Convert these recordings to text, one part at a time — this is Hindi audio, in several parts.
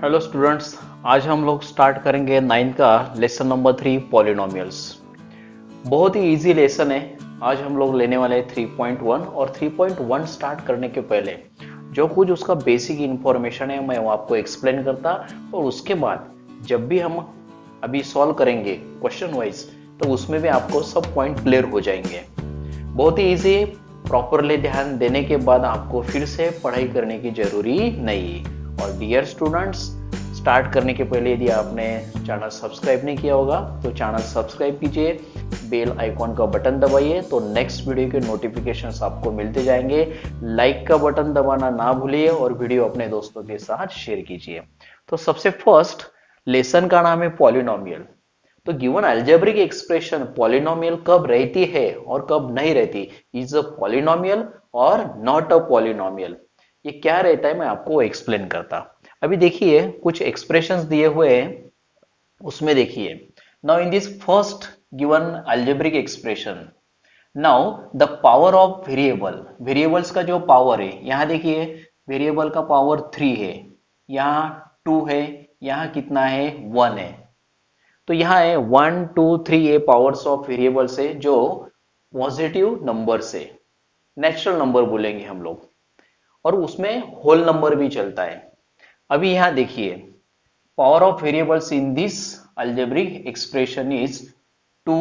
हेलो स्टूडेंट्स, आज हम लोग स्टार्ट करेंगे 9 का लेसन नंबर 3 पॉलिनोमियल्स। बहुत ही इजी लेसन है। आज हम लोग लेने वाले हैं 3.1 और 3.1 स्टार्ट करने के पहले जो कुछ उसका बेसिक इंफॉर्मेशन है मैं वो आपको एक्सप्लेन करता, और उसके बाद जब भी हम अभी सॉल्व करेंगे क्वेश्चन वाइज तो उसमें भी आपको सब पॉइंट क्लियर हो जाएंगे। बहुत ही इजी, प्रॉपरली ध्यान देने के बाद आपको फिर से पढ़ाई करने की जरूरी नहीं। और डियर स्टूडेंट्स, स्टार्ट करने के पहले यदि आपने चैनल सब्सक्राइब नहीं किया होगा तो चैनल सब्सक्राइब कीजिए, बेल आइकॉन का बटन दबाइए तो नेक्स्ट वीडियो के नोटिफिकेशंस आपको मिलते जाएंगे। लाइक का बटन दबाना ना भूलिए और वीडियो अपने दोस्तों के साथ शेयर कीजिए। तो सबसे फर्स्ट लेसन का नाम है पॉलिनोमियल। तो गिवन अलजेब्रिक एक्सप्रेशन पॉलिनोमियल कब रहती है और कब नहीं रहती, इज अ पॉलिनोमियल और नॉट अ पॉलिनोमियल, ये क्या रहता है मैं आपको एक्सप्लेन करता। अभी देखिए कुछ एक्सप्रेशंस दिए हुए हैं, उसमें देखिए now in this first given algebraic expression, now the power of variable, variables का जो पावर है यहां देखिए वेरिएबल का पावर 3 है, यहाँ 2 है, यहाँ कितना है 1 है। तो यहाँ है 1 2 3 ये पावर्स ऑफ वेरिएबल्स है जो पॉजिटिव नंबर से, नेचुरल नंबर बोलेंगे हम लोग, और उसमें होल नंबर भी चलता है। अभी यहाँ देखिए power of variables in this algebraic expression is 2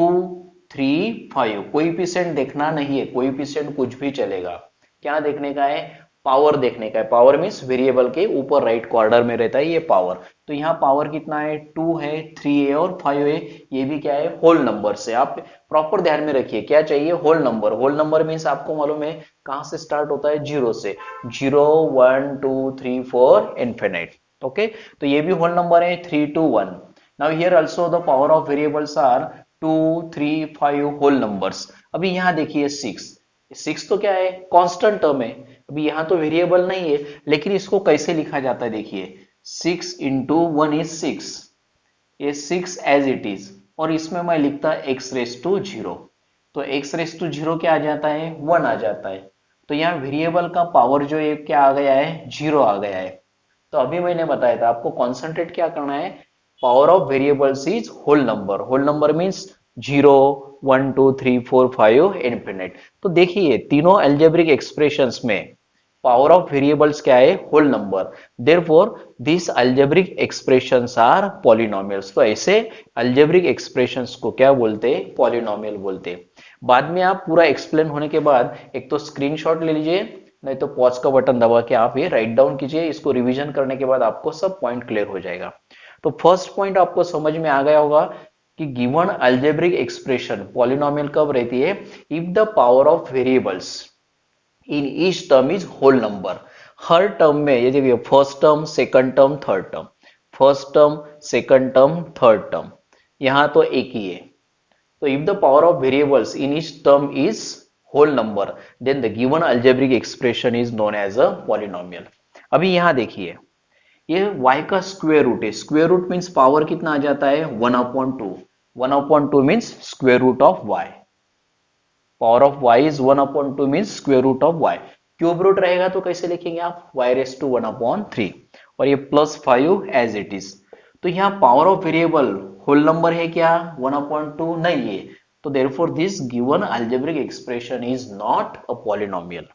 3 5। Coefficient देखना नहीं है, कोएफिशिएंट कुछ भी चलेगा। क्या देखने का है, पावर देखने का है। पावर मीन्स वेरिएबल के ऊपर राइट क्वार्टर में रहता है ये पावर। तो यहाँ पावर कितना है, 2 है, 3 है और 5 है। ये भी क्या है, होल नंबर से। आप प्रॉपर ध्यान में रखिए क्या चाहिए, whole number. Whole number means आपको मालूम है कहां से स्टार्ट होता है, जीरो से। 0 1 2 3 4 इन्फिनिट। ओके, तो ये भी होल नंबर है 3 2 1। Now here also the power of variables are 2 3 5 whole numbers. अभी यहाँ देखिए 6, 6 तो क्या है, कांस्टेंट टर्म है। अभी यहाँ तो वेरिएबल नहीं है, लेकिन इसको कैसे लिखा जाता है देखिए, 6 × 1 = 6, ये 6 एज इट इज, और इसमें मैं लिखता x⁻0। तो x⁻0 क्या आ जाता है, 1 आ जाता है। तो यहाँ वेरिएबल का पावर जो है क्या आ गया है, 0 आ गया है। तो अभी मैंने बताया था आपको कॉन्सेंट्रेट क्या करना है, power of variables is whole number. Whole number means 0 1 2 3 4 5 infinite. तो देखिए तीनों एल्जेब्रिक एक्सप्रेशंस में पावर ऑफ वेरिएबल्स क्या है, whole number. Therefore this algebraic expressions are polynomials. तो ऐसे अलजेब्रिक एक्सप्रेशंस को क्या बोलते हैं, पॉलिनोमियल बोलते हैं। बाद में आप पूरा एक्सप्लेन होने के बाद एक तो स्क्रीनशॉट ले लीजिए, नहीं तो पॉज का बटन दबा के आप ये राइट डाउन कीजिए। इसको रिवीजन करने के बाद आपको सब पॉइंट क्लियर हो जाएगा। तो फर्स्ट पॉइंट आपको समझ में आ गया होगा कि गिवन अलजेब्रिक एक्सप्रेशन पॉलिनोमियल कब रहती है, if the power of variables in each term is whole number. हर टर्म में ये देखिए first term, second term, third term, first term, second term, third term, यहां तो एक ही है। तो if the power of variables in each term is whole number, then the given algebraic expression is known as a polynomial। अभी यहां देखिए ये y का स्क्वायर रूट है। स्क्वायर रूट मीन्स पावर कितना आ जाता है, 1/2। 1/2 means square root of y। Power of y is 1/2 means square root of y। Cube root रहेगा तो कैसे लिखेंगे आप, y⁻⁴ और ये +5 एज इट इज। तो यहाँ power of variable whole number है क्या, 1/2 नहीं है। तो therefore this given algebraic expression is not a polynomial.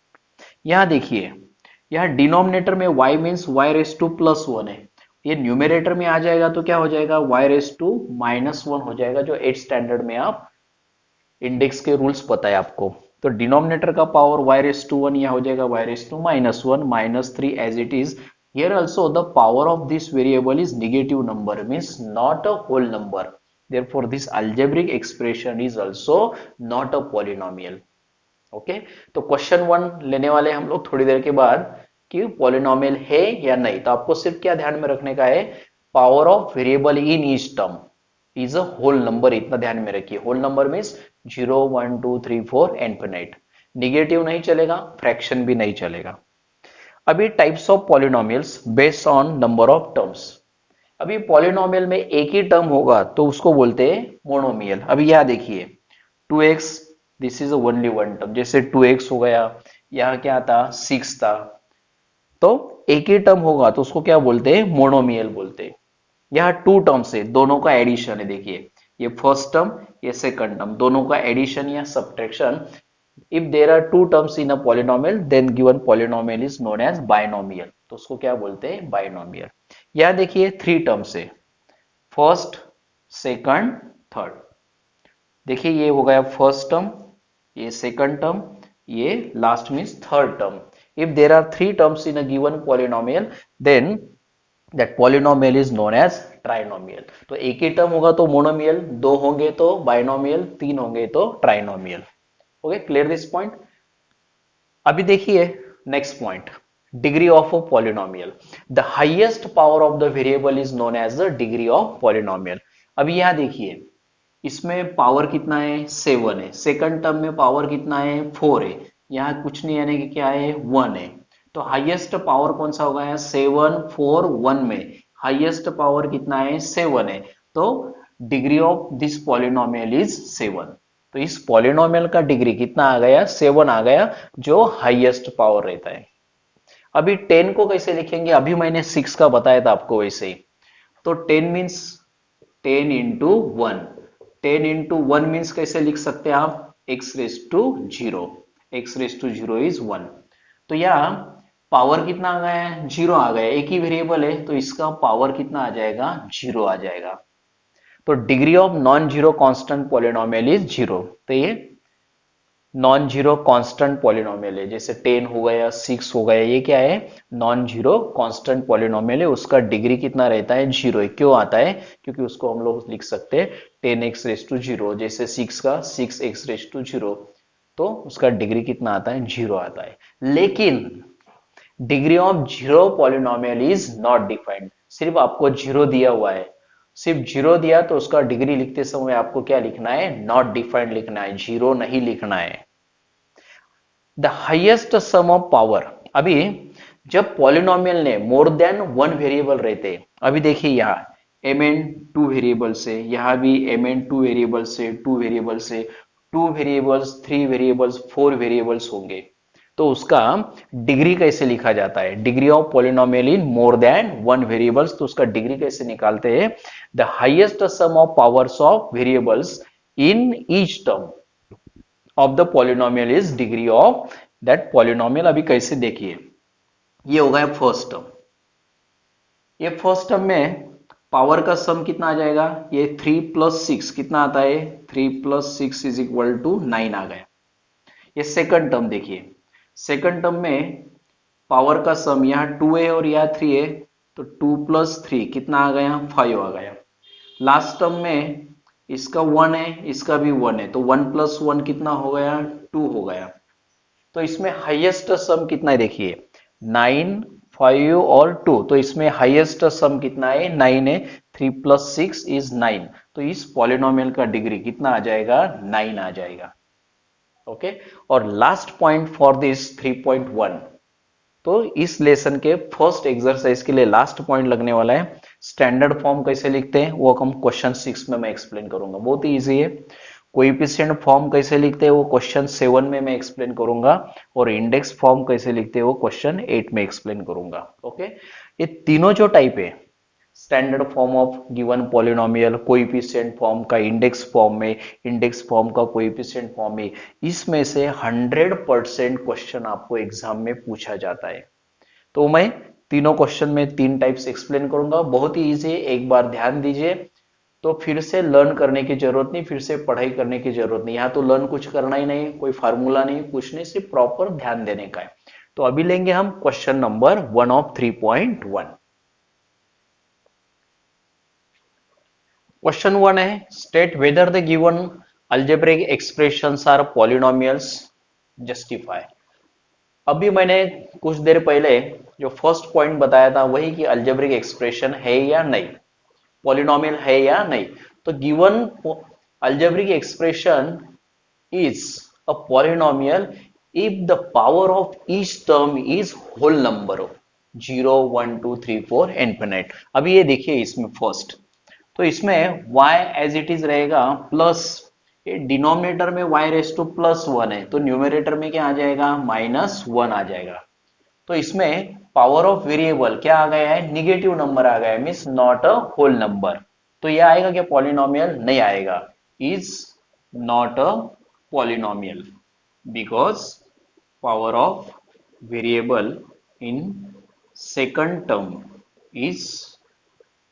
यहाँ देखिए यहाँ डिनोमिनेटर में y मीन्स y⁻+1 है, ये न्यूमरेटर में आ जाएगा तो क्या हो जाएगा, y⁻⁻1 हो जाएगा, जो 8th स्टैंडर्ड में आप इंडेक्स के रूल्स पता है आपको। तो डिनोमिनेटर का पावर y⁻1 यह हो जाएगा y⁻1 -3 as it is. Here also the power of this variable is negative number means not a whole number. Therefore this algebraic expression is also not a polynomial. Okay, तो क्वेश्चन 1 लेने वाले हम लोग थोड़ी देर के बाद कि पॉलिनोमियल है या नहीं। तो आपको सिर्फ क्या ध्यान में रखने का है, power of variable in each term is a whole number, इतना ध्यान में रखिए। Whole number means 0 1 2 3 4 infinite. Negative नहीं चलेगा, फ्रैक्शन भी नहीं चलेगा। अभी types of polynomials based on number of terms. अभी पॉलिनोमियल में एक ही टर्म होगा तो उसको बोलते हैं मोनोमियल। अभी यह देखिए 2x, this is only one term, जैसे 2x हो गया, यहाँ क्या था 6 था। तो एक ही टर्म होगा तो उसको क्या बोलते हैं, मोनोमियल बोलते हैं। यहाँ टू टर्म्स है, दोनों का एडिशन है, देखिए ये फर्स्ट टर्म, ये सेकंड टर्म, दोनों का एडिशन या subtraction. If there are two terms in a polynomial then given polynomial is known as binomial, तो उसको क्या बोलते हैं, बाइनोमियल। यहाँ देखिए थ्री टर्म्स है, फर्स्ट, सेकंड, थर्ड। देखिए ये हो गया फर्स्ट टर्म, ये सेकंड टर्म, ये last means third term. If there are three terms in a given polynomial then that polynomial is known as trinomial. तो एक ही टर्म होगा तो मोनोमियल, दो होंगे तो बाइनोमियल, तीन होंगे तो trinomial. Okay, clear this point. अभी देखिए next point, degree of a polynomial. The highest power of the variable is known as the degree of polynomial. अभी यहां देखिए इसमें पावर कितना है, 7 है। सेकंड टर्म में पावर कितना है, 4 है। यहाँ कुछ नहीं, यानी कि क्या है, 1 है। तो हाईएस्ट पावर कौन सा होगा, 7 4 1 में हाईएस्ट पावर कितना है, 7 है। तो degree of this polynomial is 7। तो इस पॉलिनोमियल का डिग्री कितना आ गया, 7 आ गया, जो हाईएस्ट पावर रहता है। अभी 10 को कैसे लिखेंगे, अभी मैंने 6 का बताया था आपको वैसे ही। तो 10 मीन्स 10 इंटू 1, 10 इंटू 1 मीन्स कैसे लिख सकते हैं आप, x raise to 0, x raise to 0 is 1। तो यहाँ पावर कितना आ गया है, 0 आ गया, एक ही वेरिएबल है तो इसका पावर कितना आ जाएगा, 0 आ जाएगा। तो degree of non zero constant polynomial is 0। तो ये नॉन जीरो कांस्टेंट पॉलिनोमियल है, जैसे 10 हो गया, 6 हो गया, ये क्या है, नॉन जीरो कांस्टेंट पॉलिनोमियल है। उसका डिग्री कितना रहता है, 0 है। क्यों आता है, क्योंकि उसको हम लोग लिख सकते हैं 10x रेस टू 0, जैसे 6 का 6x रेस टू 0, तो उसका डिग्री कितना आता है, 0 आता है। लेकिन degree of zero polynomial is not defined. सिर्फ आपको 0 दिया हुआ है, सिर्फ 0 दिया तो उसका डिग्री लिखते समय आपको क्या लिखना है, नॉट डिफाइंड लिखना है, 0 नहीं लिखना है। The highest sum of power, अभी जब पॉलिनोमियल ने मोर देन वन वेरिएबल रहते, अभी देखिए यहाँ mn 2 वेरिएबल से, यहाँ भी mn 2 वेरिएबल से, 2 वेरिएबल से, 2 वेरिएबल्स, 3 वेरिएबल्स, 4 वेरिएबल्स होंगे, तो उसका डिग्री कैसे लिखा जाता है, degree of polynomial in more than one variables, तो उसका डिग्री कैसे निकालते हैं, the highest sum of powers of variables in each term of the polynomial is degree of that polynomial. अभी कैसे देखिए, ये हो गया फर्स्ट टर्म, ये फर्स्ट टर्म में पावर का सम कितना आ जाएगा, ये 3 प्लस 6 कितना आता है, 3 प्लस 6 इज इक्वल टू 9 आ गया। ये सेकंड टर्म देखिए, सेकंड टर्म में पावर का सम यहाँ 2 है और यहाँ 3 है, तो 2 प्लस 3 कितना आ गया, 5 आ गया। लास्ट टर्म में इसका 1 है, इसका भी 1 है, तो 1 प्लस 1 कितना हो गया, 2 हो गया। तो इसमें हाईएस्ट सम कितना है, देखिए 9 5 और 2, तो इसमें हाईएस्ट सम कितना है, 9 है। 3 प्लस 6 इज 9, तो इस पॉलिनोमियल का डिग्री कितना आ जाएगा, 9 आ जाएगा। ओके, और लास्ट पॉइंट फॉर दिस 3.1, तो इस लेसन के फर्स्ट एक्सरसाइज के लिए लास्ट पॉइंट लगने वाला है, स्टैंडर्ड फॉर्म कैसे लिखते हैं वो हम क्वेश्चन 6 में मैं एक्सप्लेन करूंगा, बहुत ही इजी है। कोएफिशिएंट फॉर्म कैसे लिखते हैं वो क्वेश्चन 7 में मैं एक्सप्लेन करूंगा, और इंडेक्स फॉर्म कैसे लिखते हैं वो क्वेश्चन 8 में एक्सप्लेन करूंगा। ओके, ये तीनों जो टाइप है, standard form of given polynomial, coefficient form का इंडेक्स फॉर्म में, इंडेक्स फॉर्म का कोएफिशिएंट फॉर्म में, इसमें से 100% क्वेश्चन आपको एग्जाम में पूछा जाता है। तो मैं तीनों क्वेश्चन में तीन टाइप्स एक्सप्लेन करूंगा, बहुत ही इजी है, एक बार ध्यान दीजिए, तो फिर से लर्न करने की जरूरत नहीं, फिर से पढ़ाई करने की जरूरत नहीं, यहाँ तो लर्न कुछ करना ही नहीं, कोई फार्मूला नहीं, कुछ नहीं, सिर्फ प्रॉपर ध्यान देने का है। तो अभी लेंगे हम क्वेश्चन नंबर 1 ऑफ 3.1। क्वेश्चन 1 है, state whether the given algebraic expressions are polynomials, justify. अभी मैंने कुछ देर पहले जो फर्स्ट पॉइंट बताया था वही कि अल्जेब्रिक एक्सप्रेशन है या नहीं, पॉलिनोमियल है या नहीं। तो given algebraic expression is a polynomial if the power of each term is whole number, 0 1 2 3 4 infinite। अभी ये देखिए इसमें फर्स्ट, तो इसमें y एज इट इज रहेगा प्लस, ये डिनोमिनेटर में y रेस टू प्लस 1 है, तो न्यूमरेटर में क्या आ जाएगा, -1 आ जाएगा। तो इसमें पावर ऑफ वेरिएबल क्या आ गया है, निगेटिव नंबर आ गया है, means not a whole number. तो ये आएगा क्या पॉलिनोमियल, नहीं आएगा, is not a polynomial because power of variable in second term is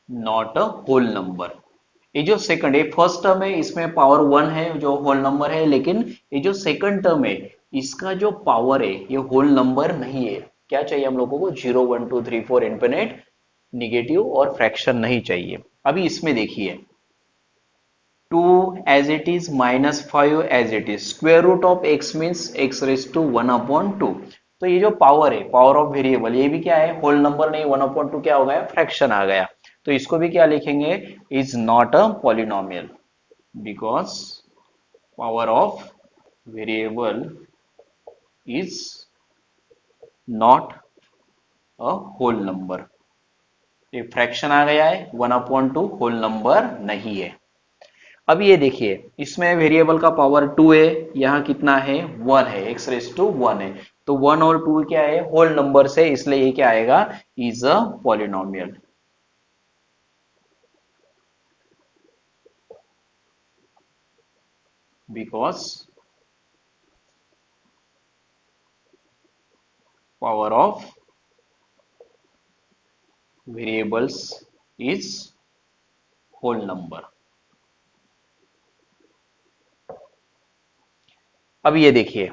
not a whole number. ये जो सेकंड, ये फर्स्ट टर्म है इसमें पावर 1 है जो होल नंबर है, लेकिन ये जो सेकंड टर्म है इसका जो पावर है ये होल नंबर नहीं है। क्या चाहिए हम लोगों को, 0 1 2 3 4 इनफिनिट, निगेटिव और फ्रैक्शन नहीं चाहिए। अभी इसमें देखिए 2 as it is -5 as it is, square root of x means x raise to 1/2। तो ये जो पावर है, पावर ऑफ वेरिएबल, ये भी क्या है, होल नंबर नहीं, 1/2 क्या हो गया, फ्रैक्शन आ गया। तो इसको भी क्या लिखेंगे, is not a polynomial because power of variable is not a whole number. ये फ्रैक्शन आ गया है, 1/2 होल नंबर नहीं है। अब ये देखिए इसमें वेरिएबल का पावर 2 है, यहाँ कितना है, 1 है, x रेज टू 1 है। तो 1 और 2 क्या है, होल नंबर से, इसलिए ये क्या आएगा, is a polynomial. Because power of variables is whole number. अब ये देखिए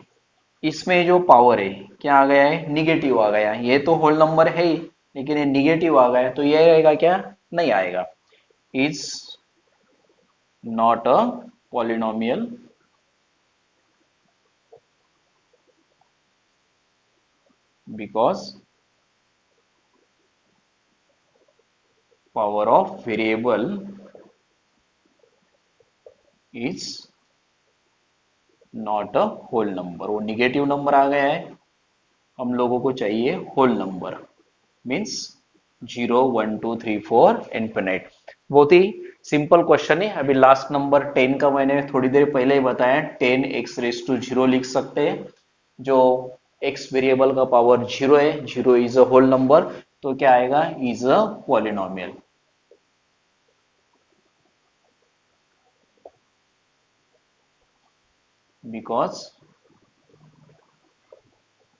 इसमें जो पावर है क्या आ गया है, निगेटिव आ गया है। ये तो होल नंबर है ही, लेकिन ये निगेटिव आ गया है, तो ये रहेगा क्या, नहीं आएगा, is not a polynomial because power of variable is not a whole number. वो निगेटिव नंबर आ गया है, हम लोगों को चाहिए होल नंबर, मीन्स 0 1 2 3 4 इनफिनिट। बहुत ही सिंपल क्वेश्चन है। अभी लास्ट नंबर 10 का मैंने थोड़ी देर पहले ही बताया, 10 x रेज टू 0 लिख सकते हैं। जो x वेरिएबल का पावर 0 है, 0 इज अ होल नंबर, तो क्या आएगा, is a polynomial. Because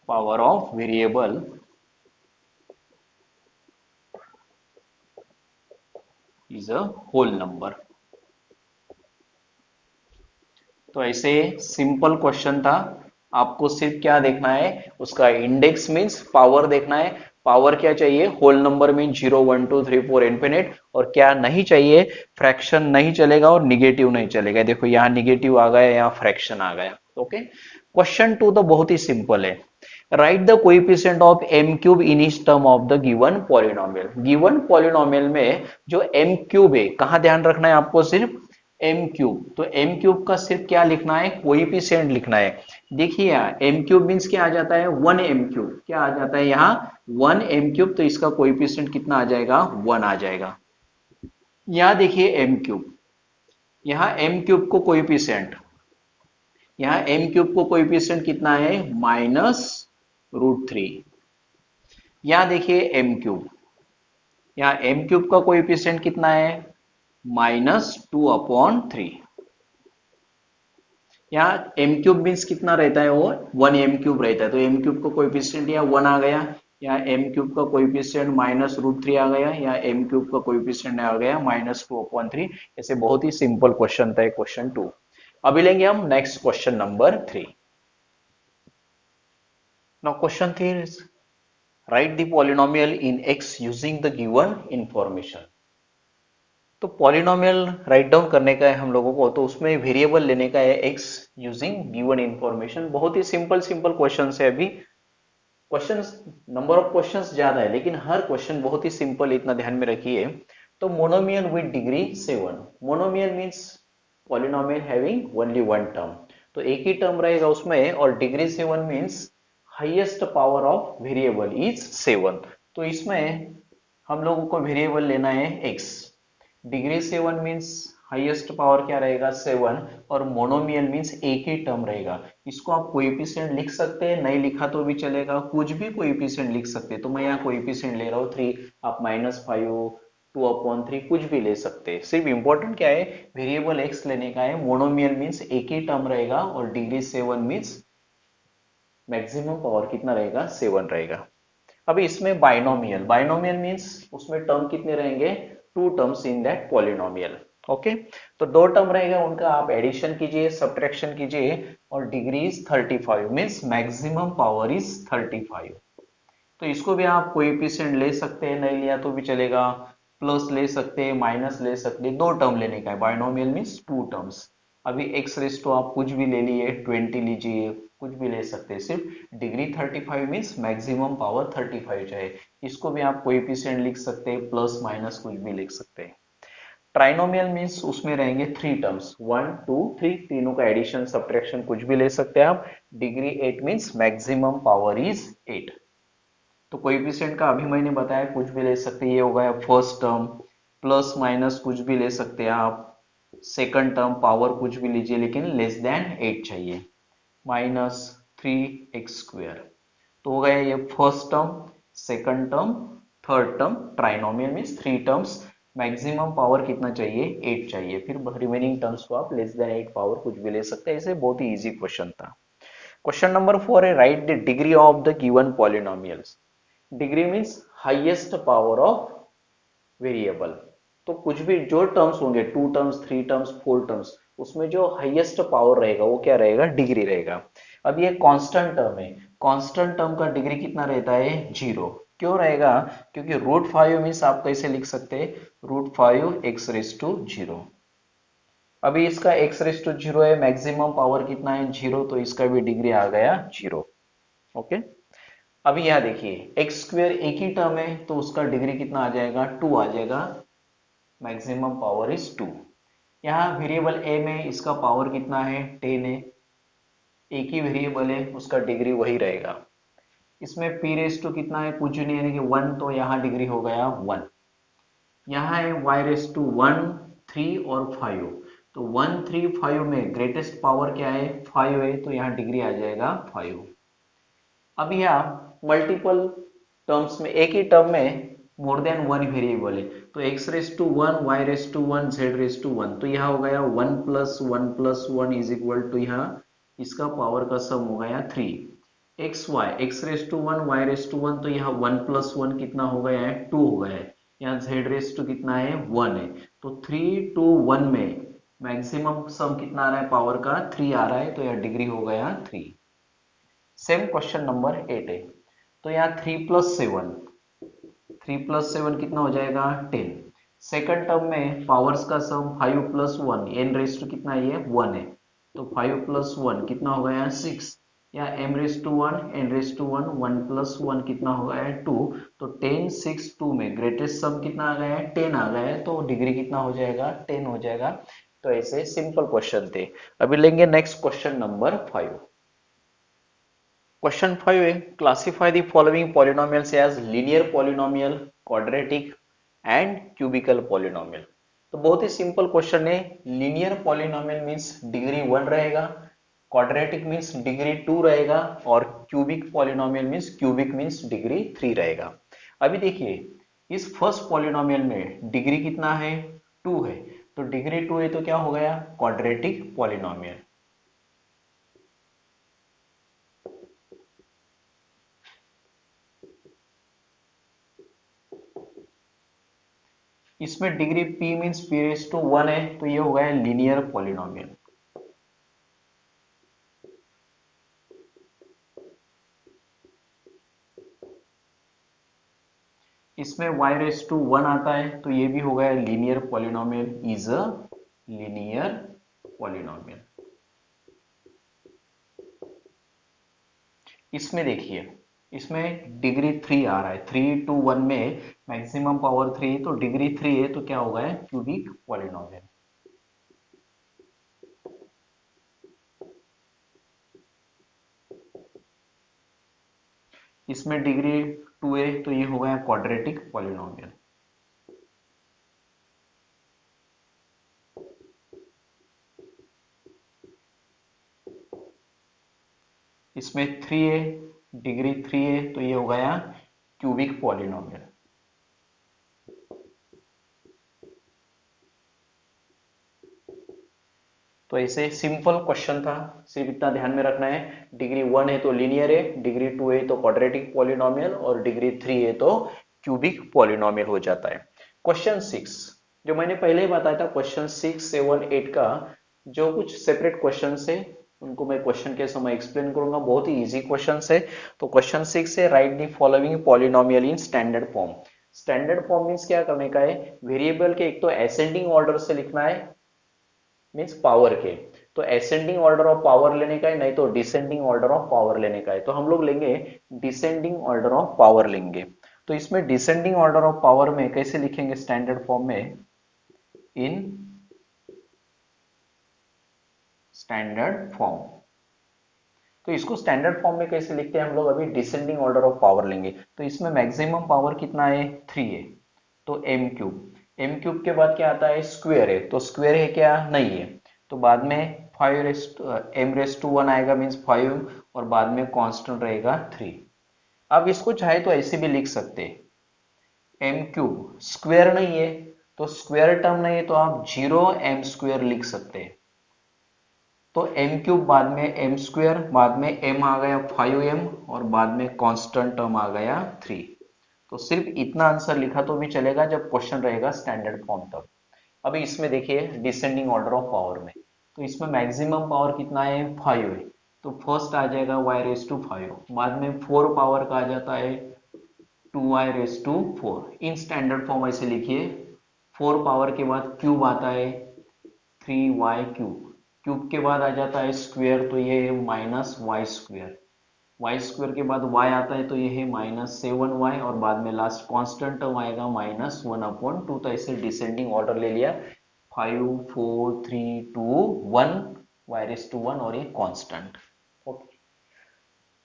power of variable is a whole number. तो ऐसे सिंपल क्वेश्चन था, आपको सिर्फ क्या देखना है, उसका इंडेक्स मीन्स पावर देखना है। पावर क्या चाहिए, होल नंबर मीन 0 1 2 3 4 इनफिनिट, और क्या नहीं चाहिए, फ्रैक्शन नहीं चलेगा और निगेटिव नहीं चलेगा। देखो यहाँ निगेटिव आ गया, यहाँ फ्रैक्शन आ गया। ओके, क्वेश्चन 2 तो बहुत ही सिंपल है। Right the coefficient of m cube in each term of the given polynomial. Given polynomial में जो m क्यूब है, कहाँ ध्यान रखना है आपको, सिर्फ m क्यूब। तो m क्यूब का सिर्फ क्या लिखना है, कोएफिशिएंट लिखना है। देखिए यहाँ m क्यूब मीन्स क्या आ जाता है, 1m क्यूब, क्या आ जाता है यहाँ 1m क्यूब, तो इसका कोएफिशिएंट कितना आ जाएगा, 1 आ जाएगा। यहाँ देखिए m क्यूब, यहाँ m क्यूब को कोएफिशिएंट, यहाँ m क्यूब को कोएफिशिएंट कितना है, -√3। यहाँ देखिए m क्यूब, यहाँ m क्यूब का कोएफिशिएंट कितना है, -2/3। यहाँ m क्यूब मीन्स कितना रहता है, वो 1m क्यूब रहता है, तो m क्यूब का कोएफिशिएंट यहाँ 1 आ गया। यहाँ m क्यूब का कोएफिशिएंट -√3 आ गया, यहाँ m क्यूब का कोएफिशिएंट आ गया -2/3। ऐसे बहुत ही सिंपल क्वेश्चन था क्वेश्चन 2। अभी लेंगे हम next question number 3। Now question 3 is right the polynomial in x using the given information. तो पॉलिनोमियल राइट डाउन करने का है हम लोगों को, तो उसमें वेरिएबल लेने का है x यूजिंग गिवन इंफॉर्मेशन। बहुत ही सिंपल सिंपल क्वेश्चन है। अभी क्वेश्चंस, नंबर ऑफ क्वेश्चंस ज्यादा है, लेकिन हर क्वेश्चन बहुत ही सिंपल, इतना ध्यान में रखिए। तो monomial with degree 7, monomial means polynomial having only one term, तो एक ही टर्म रहेगा उसमें, और degree 7 means highest power of variable is 7। तो इसमें हम लोगों को वेरिएबल लेना है x। Degree 7 means highest power क्या रहेगा, 7, और मोनोमियल मीन्स एक ही टर्म रहेगा, इसको आप कोएफिशिएंट लिख सकते हैं, नहीं लिखा तो भी चलेगा, कुछ भी कोएफिशिएंट लिख सकते हैं। तो मैं यहाँ कोएफिशिएंट ले रहा हूँ 3, आप -5, 2/3 कुछ भी ले सकते हैं। सिर्फ इंपॉर्टेंट क्या है, वेरिएबल एक्स लेने का है। मोनोमियल मीन्स एक ही टर्म रहेगा, और डिग्री 7 मीन्स मैक्सिमम पावर कितना रहेगा, 7 रहेगा। अभी इसमें बाइनोमियल, बाइनोमियल मीन्स उसमें टर्म कितने रहेंगे, 2 terms in that polynomial. Okay, तो 2 टर्म रहेगा, उनका आप एडिशन कीजिए, सब्ट्रैक्शन कीजिए, और degree is 35 means maximum power is 35। तो इसको भी आप कोएफिशिएंट ले सकते हैं, नहीं लिया तो भी चलेगा, प्लस ले सकते हैं, माइनस ले सकते हैं, 2 टर्म लेने का है। Binomial means 2 terms. अभी एक्स रेस तो आप कुछ भी ले लिए, 20 लीजिए, कुछ भी ले सकते हैं, सिर्फ डिग्री 35 मीन्स मैक्सिमम पावर 35 चाहे। इसको भी आप कोएफिशिएंट लिख सकते हैं, प्लस माइनस कुछ भी लिख सकते हैं। ट्राइनोमियल मीन्स उसमें रहेंगे 3 टर्म्स, 1 2 3, तीनों का एडिशन सब्ट्रैक्शन कुछ भी ले सकते हैं आप। Degree 8 means maximum power is 8। तो कोएफिशिएंट का अभी मैंने बताया, कुछ भी ले सकते हैं। ये हो गया फर्स्ट टर्म, प्लस माइनस कुछ भी ले सकते हैं आप। सेकंड टर्म पावर कुछ भी लीजिए, लेकिन लेस देन 8 चाहिए, -3x²। तो हो गया ये first term, second term, third term. Trinomial means 3 terms, maximum power कितना चाहिए, 8 चाहिए। फिर रिमेनिंग टर्म्स को आप लेस देन 8 पावर कुछ भी ले सकते हैं। इसे बहुत ही इजी क्वेश्चन था। क्वेश्चन नंबर 4 है, right the degree of the given polynomials. Degree means highest power of variable. तो कुछ भी जो टर्म्स होंगे, 2 टर्म्स, 3 टर्म्स, 4 टर्म्स, उसमें जो हाईएस्ट पावर रहेगा वो क्या रहेगा, डिग्री रहेगा। अब ये कांस्टेंट टर्म है, कांस्टेंट टर्म का डिग्री कितना रहता है, 0। क्यों रहेगा, क्योंकि √5 मीन्स आप कैसे लिख सकते हैं, √5x⁻0। अभी इसका x⁻0 है, मैक्सिमम पावर कितना है, 0, तो इसका भी डिग्री आ गया 0। ओके, अभी यहाँ देखिए x² एक ही टर्म है, तो उसका डिग्री कितना आ जाएगा, 2 आ जाएगा, मैक्सिमम पावर इज 2। यहाँ वेरिएबल a में इसका पावर कितना है, 10 है, एक ही वेरिएबल है, उसका डिग्री वही रहेगा। इसमें p⁻² कितना है, कुछ नहीं, यानी कि 1, तो यहाँ डिग्री हो गया 1। यहाँ है y⁻1, 3 और 5, तो 1 3 5 में ग्रेटेस्ट पावर क्या है, 5 है, तो यहाँ डिग्री आ जाएगा 5। अब यहाँ मल्टीपल टर्म्स में, एक ही टर्म में मोर देन 1 वेरिएबल है, तो x⁻1, y⁻1, z⁻1, तो यहाँ हो गया 1 + 1 + 1 इज इक्वल टू, यहाँ इसका पावर का सम हो गया 3। x⁻1, y⁻1, तो यहाँ 1 + 1 कितना हो गया है, 2 हो गया है। यहाँ z⁻2 कितना है, 1 है, तो 3 2 1 में मैक्सिमम सम कितना आ रहा है, पावर का 3 आ रहा है, तो यह डिग्री हो गया 3। सेम क्वेश्चन नंबर 8 है, तो यहाँ 3 + 7, 3 + 7 कितना हो जाएगा, 10। सेकंड टर्म में पावर्स का सम 5 + 1, n⁻² कितना है, ये 1 है, तो 5 + 1 कितना हो गया, 6। या m⁻1, n⁻1, 1 + 1 कितना हो गया है, 2, तो 10 6 2 में ग्रेटेस्ट सम कितना आ गया है, 10 आ गया है, तो डिग्री कितना हो जाएगा, 10 हो जाएगा। तो ऐसे सिंपल क्वेश्चन थे। अभी लेंगे नेक्स्ट क्वेश्चन नंबर 5। क्वेश्चन 5 है, classify the following polynomials as linear polynomial, quadratic and cubical polynomial. तो बहुत ही सिंपल क्वेश्चन है। लीनियर पॉलिनोमियल मींस डिग्री 1 रहेगा, क्वाड्रेटिक मींस डिग्री 2 रहेगा, और cubic polynomial means cubic means degree 3 रहेगा। अभी देखिए, इस फर्स्ट पॉलिनोमियल में डिग्री कितना है, 2 है, तो डिग्री 2 है, तो क्या हो गया, क्वाड्रेटिक पॉलिनोमियल। इसमें डिग्री p मीन्स p⁻1 है, तो ये हो गया लीनियर पॉलिनोमियल। इसमें y⁻1 आता है, तो ये भी हो गया linear polynomial, is a linear polynomial. इसमें देखिए, इसमें डिग्री 3 आ रहा है, 3 2 1 में मैक्सिमम पावर 3, तो डिग्री 3 है, तो क्या होगा, क्यूबिक पॉलिनोमियल। इसमें डिग्री 2 है, तो ये हो गया क्वाड्रेटिक पॉलिनोमियल। इसमें 3a, डिग्री 3a, तो ये हो गया क्यूबिक पॉलिनोमियल। तो ऐसे सिंपल क्वेश्चन था, सिर्फ इतना ध्यान में रखना है, डिग्री 1 है तो लीनियर है, डिग्री 2 है तो क्वाड्रेटिक पॉलिनोमियल, और डिग्री 3 है तो क्यूबिक पॉलिनोमियल हो जाता है। क्वेश्चन 6 जो मैंने पहले ही बताया था, क्वेश्चन 6, 7, 8 का जो कुछ सेपरेट क्वेश्चन है उनको मैं क्वेश्चन के समय एक्सप्लेन करूंगा, बहुत ही इजी क्वेश्चन है। तो क्वेश्चन 6 है, right the following polynomial in standard form. Standard form means क्या करने का है, वेरिएबल के एक तो असेंडिंग ऑर्डर से लिखना है, मीन्स पावर के, तो असेंडिंग ऑर्डर ऑफ पावर लेने का है, नहीं तो डिसेंडिंग ऑर्डर ऑफ पावर लेने का है। तो हम लोग लेंगे डिसेंडिंग ऑर्डर ऑफ पावर लेंगे। तो इसमें डिसेंडिंग ऑर्डर ऑफ पावर में कैसे लिखेंगे स्टैंडर्ड फॉर्म में, इन स्टैंडर्ड फॉर्म। तो इसको स्टैंडर्ड फॉर्म में कैसे लिखते हैं हम लोग, अभी डिसेंडिंग ऑर्डर ऑफ पावर लेंगे। तो इसमें मैक्सिमम पावर कितना है, 3 है, तो एम क्यूब। एम क्यूब के बाद क्या आता है, स्क्वायर है, तो स्क्वायर है क्या, नहीं है, तो बाद में 5 एम रेस टू 1 आएगा, मीन्स 5, और बाद में कांस्टेंट रहेगा 3। अब इसको चाहे तो ऐसे भी लिख सकते हैं, एम क्यूब स्क्वायर नहीं है, तो स्क्वायर टर्म नहीं है तो आप 0m² लिख सकते हैं। तो एम क्यूब बाद में एम स्क्वायर, बाद में एम आ गया 5m, और बाद में कांस्टेंट टर्म आ गया 3। तो सिर्फ इतना आंसर लिखा तो भी चलेगा जब क्वेश्चन रहेगा स्टैंडर्ड फॉर्म तक। अभी इसमें देखिए डिसेंडिंग ऑर्डर ऑफ पावर में, तो इसमें मैक्सिमम पावर कितना है, 5 है, तो फर्स्ट आ जाएगा y⁵5, बाद में 4 पावर का आ जाता है 2y⁴। इन स्टैंडर्ड फॉर्म ऐसे लिखिए, 4 पावर के बाद क्यूब आता है 3y³, क्यूब के बाद आ जाता है स्क्वायर, तो ये है -y², y² के बाद y आता है तो ये है -7y, और बाद में लास्ट कांस्टेंट टर्म आएगा -1/2। तो ऐसे डिसेंडिंग ऑर्डर ले लिया, 5, 4, 3, 2, 1, y⁵1, और ये कांस्टेंट। ओके,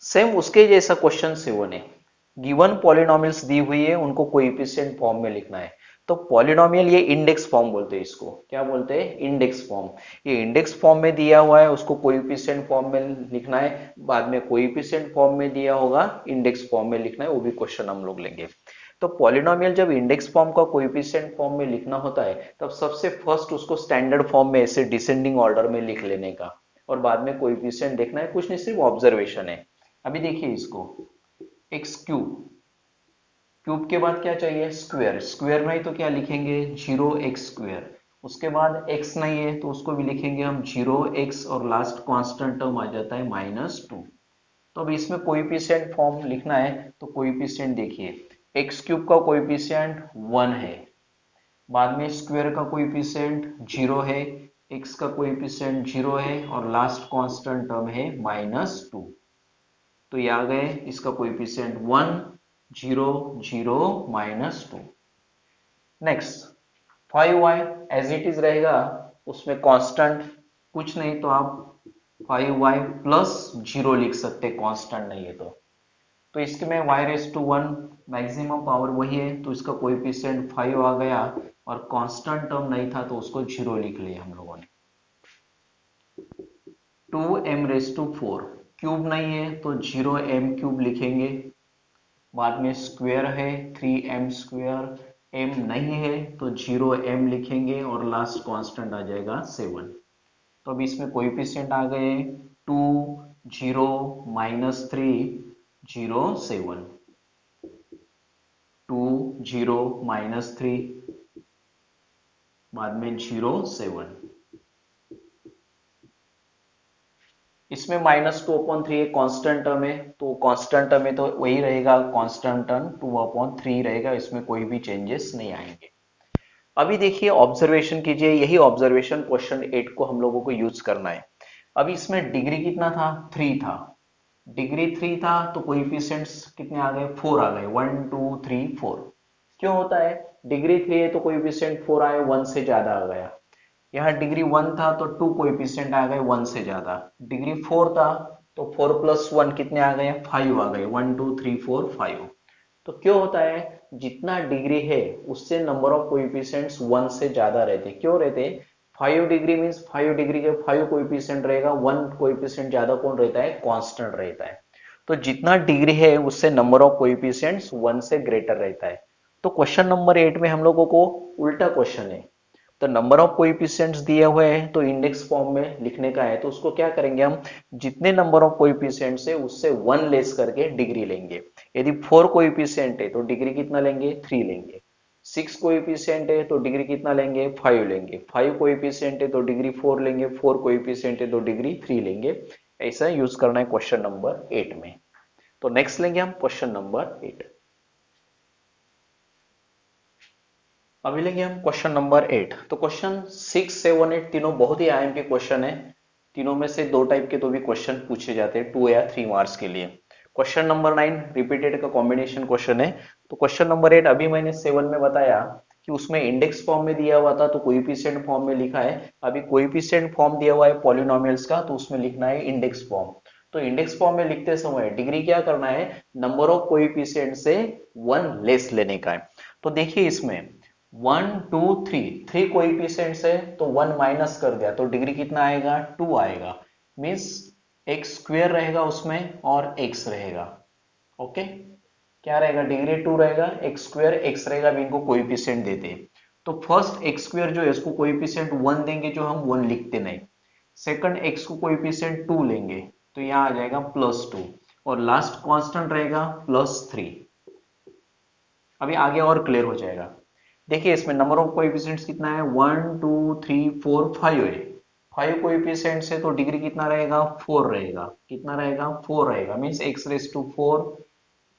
सेम उसके जैसा क्वेश्चन 7 है, गिवन पॉलिनोमियल्स दी हुई है, उनको कोएफिशिएंट फॉर्म में लिखना है। तो पॉलिनोमियल ये इंडेक्स फॉर्म बोलते हैं, इसको क्या बोलते हैं, इंडेक्स फॉर्म। ये इंडेक्स फॉर्म में दिया हुआ है, उसको कोएफिशिएंट फॉर्म में लिखना है, बाद में कोएफिशिएंट फॉर्म में दिया होगा, इंडेक्स फॉर्म में लिखना है, वो भी क्वेश्चन हम लोग लेंगे। तो पॉलिनोमियल जब इंडेक्स फॉर्म का कोएफिशिएंट फॉर्म में लिखना होता है, तब सबसे फर्स्ट उसको स्टैंडर्ड फॉर्म में ऐसे डिसेंडिंग ऑर्डर में लिख लेने का, और बाद में कोएफिशिएंट देखना है, कुछ नहीं, सिर्फ ऑब्जर्वेशन है। अभी देखिए इसको, एक्स क्यूब, क्यूब के बाद क्या चाहिए, स्क्वायर, स्क्वायर नहीं तो क्या लिखेंगे, 0x²। उसके बाद x नहीं है तो उसको भी लिखेंगे हम 0x, और लास्ट कांस्टेंट टर्म आ जाता है -2। तो अब इसमें कोएफिशिएंट फॉर्म लिखना है, तो कोएफिशिएंट देखिए, x³ का कोएफिशिएंट 1 है, बाद में स्क्वायर का कोएफिशिएंट 0 है, x का कोएफिशिएंट 0 है, और लास्ट कांस्टेंट टर्म है -2। तो ये आ गए, इसका coefficient 1, 0, 0, -2। Next 5y as it is रहेगा, उसमें कांस्टेंट कुछ नहीं तो आप 5y+0 लिख सकते, कांस्टेंट नहीं है तो इसके में y⁵1 मैक्सिमम पावर वही है, तो इसका कोएफिशिएंट 5 आ गया, और कांस्टेंट टर्म नहीं था तो उसको 0 लिख लिया हम लोगों ने। 2m⁴, क्यूब नहीं है तो 0m³ लिखेंगे, बाद में स्क्वायर है 3m², m नहीं है तो 0m लिखेंगे, और लास्ट कांस्टेंट आ जाएगा 7। तो अब इसमें कोएफिशिएंट आ गए 2, 0, -3, 0, 7, 2, 0, -3, बाद में 0, 7। इसमें -2/3 एक कांस्टेंट टर्म है, तो कांस्टेंट टर्म है तो वही रहेगा, कांस्टेंट टर्म 2/3 रहेगा, इसमें कोई भी चेंजेस नहीं आएंगे। अभी देखिए ऑब्जर्वेशन कीजिए, यही ऑब्जर्वेशन क्वेश्चन 8 को हम लोगों को यूज करना है। अभी इसमें डिग्री कितना था, 3 था, डिग्री 3 था तो कोएफिशिएंट्स कितने आ गए, 4 आ गए, 1, 2, 3, 4। क्यों होता है, डिग्री 3 है तो कोएफिशिएंट 4 आए, 1 से ज्यादा आ गया। यहाँ डिग्री 1 था तो 2 कोएफिशिएंट आ गए, 1 से ज्यादा। डिग्री 4 था तो 4 + 1 कितने आ गए, 5 आ गए, 1, 2, 3, 4, 5। तो क्यों होता है, जितना डिग्री है उससे नंबर ऑफ कोएफिशिएंट्स 1 से ज्यादा रहते, क्यों रहते, 5 डिग्री मीन्स 5 डिग्री के 5 कोएफिशिएंट रहेगा, 1 कोएफिशिएंट ज्यादा कौन रहता है, कांस्टेंट रहता है। तो जितना डिग्री है उससे नंबर ऑफ कोएफिशिएंट्स 1 से ग्रेटर रहता है। तो क्वेश्चन नंबर 8 में हम लोगों को उल्टा क्वेश्चन है। तो नंबर ऑफ कोएफिशिएंट्स दिए हुए हैं तो इंडेक्स फॉर्म में लिखने का है, तो उसको क्या करेंगे हम, जितने नंबर ऑफ कोएफिशिएंट्स है उससे 1 लेस करके डिग्री लेंगे। यदि 4 कोएफिशिएंट है तो डिग्री कितना लेंगे, 3 लेंगे। 6 कोएफिशिएंट है तो डिग्री कितना लेंगे, 5 लेंगे। 5 कोएफिशिएंट है तो डिग्री 4 लेंगे। 4 कोएफिशिएंट है तो डिग्री 3 लेंगे। ऐसा यूज करना है क्वेश्चन नंबर 8 में। तो नेक्स्ट लेंगे हम क्वेश्चन नंबर 8। अभी लेंगे हम क्वेश्चन नंबर 8। तो क्वेश्चन 6, 7, 8 तीनों बहुत ही आईएमपी क्वेश्चन है। तीनों में से दो टाइप के तो भी क्वेश्चन पूछे जाते हैं 2 या 3 मार्क्स के लिए। क्वेश्चन नंबर 9 रिपीटेड का कॉम्बिनेशन क्वेश्चन है। तो क्वेश्चन नंबर 8 अभी मैंने 7 में बताया कि उसमें इंडेक्स फॉर्म में दिया हुआ था तो कोएफिशिएंट फॉर्म में लिखा है। अभी कोएफिशिएंट फॉर्म दिया हुआ है पॉलिनोमियल्स का, तो उसमें लिखना है इंडेक्स फॉर्म। तो इंडेक्स फॉर्म में लिखते समय डिग्री क्या करना है, नंबर ऑफ कोएफिशिएंट से 1 लेस लेने का है। तो देखिए इसमें 1 2 3 3 कोएफिशिएंट्स है तो 1 माइनस कर दिया तो डिग्री कितना आएगा, 2 आएगा। मींस एक्स स्क्वेयर रहेगा उसमें और एक्स रहेगा। ओके, क्या रहेगा, डिग्री 2 रहेगा, एक्स स्क्वेयर एक्स रहेगा। अब इनको कोएफिशिएंट देते हैं तो फर्स्ट एक्स स्क्वेयर जो है इसको कोएफिशिएंट 1 देंगे, जो हम 1 लिखते नहीं। सेकंड एक्स को कोएफिशिएंट 2 लेंगे तो यहाँ आ जाएगा +2 और लास्ट कांस्टेंट रहेगा +3। अभी आगे और क्लियर हो जाएगा। देखिए इसमें नंबर ऑफ कोएफिशिएंट्स कितना है, 1 2 3 4 5 है। 5 कोएफिशिएंट्स है तो डिग्री कितना रहेगा, 4 रहेगा। कितना रहेगा, 4 रहेगा। Means x⁴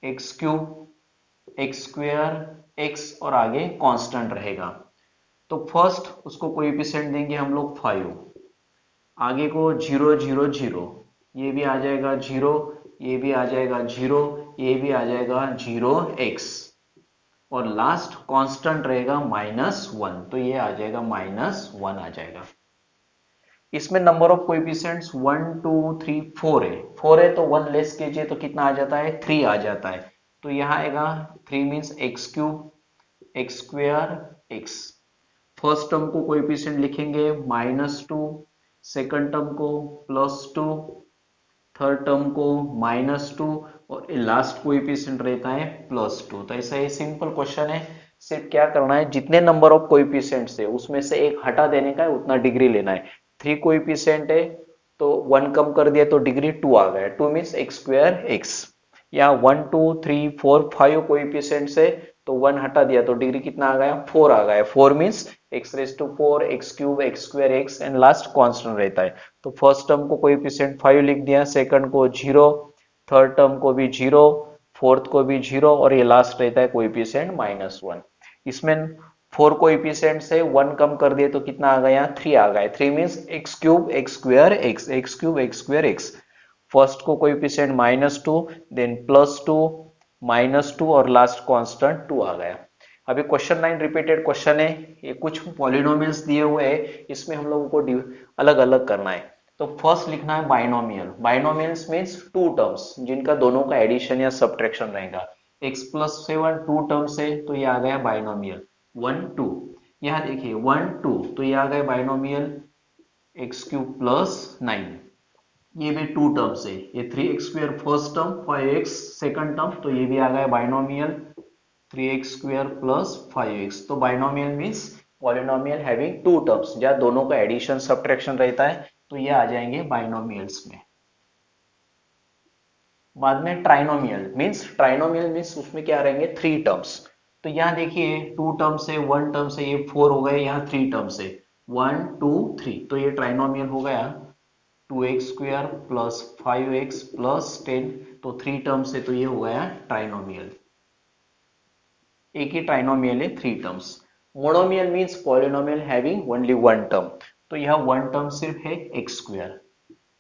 x cube x square x और आगे कांस्टेंट रहेगा। तो फर्स्ट उसको कोएफिशिएंट देंगे हम लोग 5, आगे को 0 0 0, ये भी आ जाएगा 0, ये भी आ जाएगा 0, ये भी आ जाएगा 0x और लास्ट कांस्टेंट रहेगा -1, तो ये आ जाएगा -1 आ जाएगा। इसमें नंबर ऑफ कोएफिशिएंट्स 1 2 3 4 है। 4 है तो 1 लेस कीजिए तो कितना आ जाता है, 3 आ जाता है। तो यहाँ आएगा 3 means x cube x square x. First term को कोएफिशिएंट लिखेंगे -2, सेकंड टर्म को +2, थर्ड टर्म को -2 और लास्ट कोएफिशिएंट रहता है +2। तो ऐसा ही सिंपल क्वेश्चन है। सिर्फ क्या करना है, जितने नंबर ऑफ कोएफिशिएंट्स है उसमें से एक हटा देने का है, उतना डिग्री लेना है। 3 कोएफिशिएंट है तो 1 कम कर दिया तो डिग्री 2 आ गया। 2 मीन्स एक्स स्क्वायर एक्स। या 1 2 3 4 5 कोएफिशिएंट्स है तो 1 हटा दिया तो डिग्री कितना आ गया, 4 आ गया। 4 means x⁴ x cube x square x and last constant रहता है। तो फर्स्ट टर्म को कोएफिशिएंट 5 लिख दिया, सेकंड को 0, थर्ड टर्म को भी 0, फोर्थ को भी 0 और ये लास्ट रहता है कोएफिशिएंट -1। इसमें 4 कोएफिशिएंट से 1 कम कर दिए तो कितना आ गया, 3 आ गया। 3 means x cube x square x, x cube x square x. First को कोएफिशिएंट -2, देन +2, -2 और लास्ट कांस्टेंट 2 आ गया। अभी क्वेश्चन 9 रिपीटेड क्वेश्चन है। ये कुछ पॉलिनोमियल्स दिए हुए हैं, इसमें हम लोगों को अलग अलग करना है। तो फर्स्ट लिखना है बाइनोमियल। बाइनोमियल्स मीन्स 2 टर्म्स जिनका दोनों का एडिशन या सब्ट्रैक्शन रहेगा। x+7 2 टर्म्स है तो ये आ गया बाइनोमियल 1 2। यहाँ देखिए 1 2 तो ये आ गया बाइनोमियल x³ + 9। ये भी 2 टर्म्स है। ये 3x² first term, 5x second term, तो ये भी आ गया बाइनोमियल 3x² + 5x। तो binomial means polynomial having 2 terms जहाँ दोनों का एडिशन सब्ट्रैक्शन रहता है, तो ये आ जाएंगे बाइनोमियल्स में। बाद में ट्राइनोमियल मीन्स उसमें क्या रहेंगे, 3 टर्म्स। तो यहाँ देखिए 2 टर्म्स है, 1 टर्म्स है, ये 4 हो गए। यहाँ 3 टर्म्स है 1 2 3, तो ये ट्राइनोमियल हो गया 2x² + 5x + 10। तो 3 टर्म्स है तो ये हो गया ट्राइनोमियल। एक ही ट्राइनोमियल है 3 terms. Monomial means polynomial having only 1 term. तो यहाँ 1 टर्म सिर्फ है x²,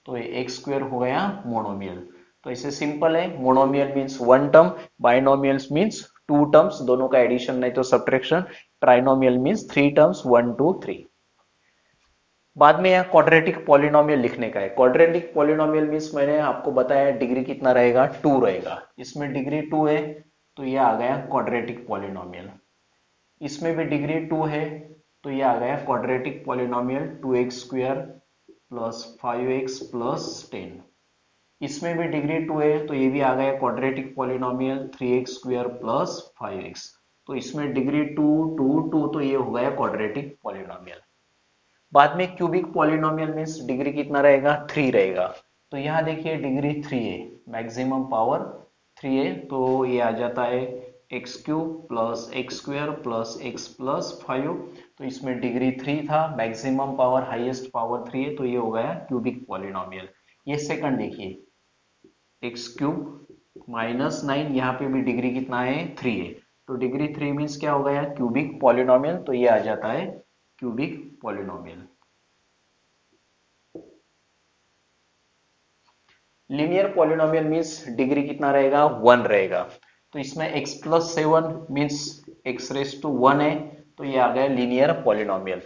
तो ये x² हो गया मोनोमियल। तो इसे सिंपल है, monomial means 1 term, binomials means 2 terms दोनों का एडिशन नहीं तो सब्ट्रैक्शन, ट्राइनोमियल मीन्स 3 टर्म्स 1 2 3। बाद में यहाँ क्वाड्रेटिक पॉलिनोमियल लिखने का है। क्वाड्रेटिक पॉलिनोमियल मीन्स मैंने आपको बताया डिग्री कितना रहेगा, 2 रहेगा। इसमें डिग्री 2 है तो ये आ गया क्वाड्रेटिक पॉलिनोमियल। इसमें भी डिग्री 2 है तो ये आ गया quadratic polynomial 2x square plus 5x plus 10। इसमें भी डिग्री 2 है तो ये भी आ गया quadratic polynomial 3x square plus 5x। तो इसमें डिग्री 2 2 2 तो ये हो गया क्वाड्रेटिक पॉलिनोमियल। बाद में क्यूबिक पॉलिनोमियल मीन्स डिग्री कितना रहेगा 3 रहेगा। तो यहाँ देखिए डिग्री 3 है, मैक्सिमम पावर 3 है, तो ये आ जाता है x cube plus x square plus x plus 5। तो इसमें डिग्री 3 था, मैक्सिमम पावर हाईएस्ट पावर 3 है, तो ये हो गया क्यूबिक पॉलिनोमियल। ये सेकंड देखिए एक्स क्यूब माइनस 9, यहाँ पे भी डिग्री कितना है 3 है, तो डिग्री 3 मीन्स क्या हो गया क्यूबिक पॉलिनोमियल, तो ये आ जाता है cubic polynomial. Linear polynomial means degree कितना रहेगा 1 रहेगा। तो इसमें x plus 7 means x raise to 1 है, तो ये आ गया लीनियर पॉलिनोमियल।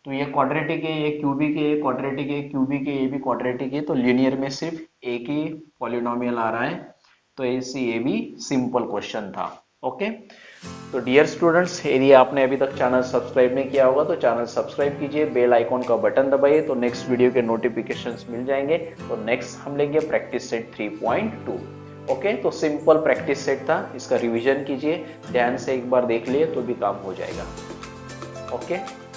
तो ये क्वाड्रेटिक है, ये क्यूबिक है, क्वाड्रेटिक है, क्यूबिक है, ये भी क्वाड्रेटिक है, तो लीनियर में सिर्फ एक ही पॉलिनोमियल आ रहा है। तो ऐसे ये भी सिंपल क्वेश्चन था। ओके, तो डियर स्टूडेंट्स, यदि आपने अभी तक चैनल सब्सक्राइब नहीं किया होगा तो चैनल सब्सक्राइब कीजिए, बेल आइकॉन का बटन दबाइए, तो नेक्स्ट वीडियो के नोटिफिकेशंस मिल जाएंगे। तो नेक्स्ट हम लेंगे प्रैक्टिस सेट 3.2। ओके, तो सिंपल प्रैक्टिस सेट था, इसका रिवीजन कीजिए, ध्यान से एक बार देख लिए तो भी काम हो जाएगा। ओके।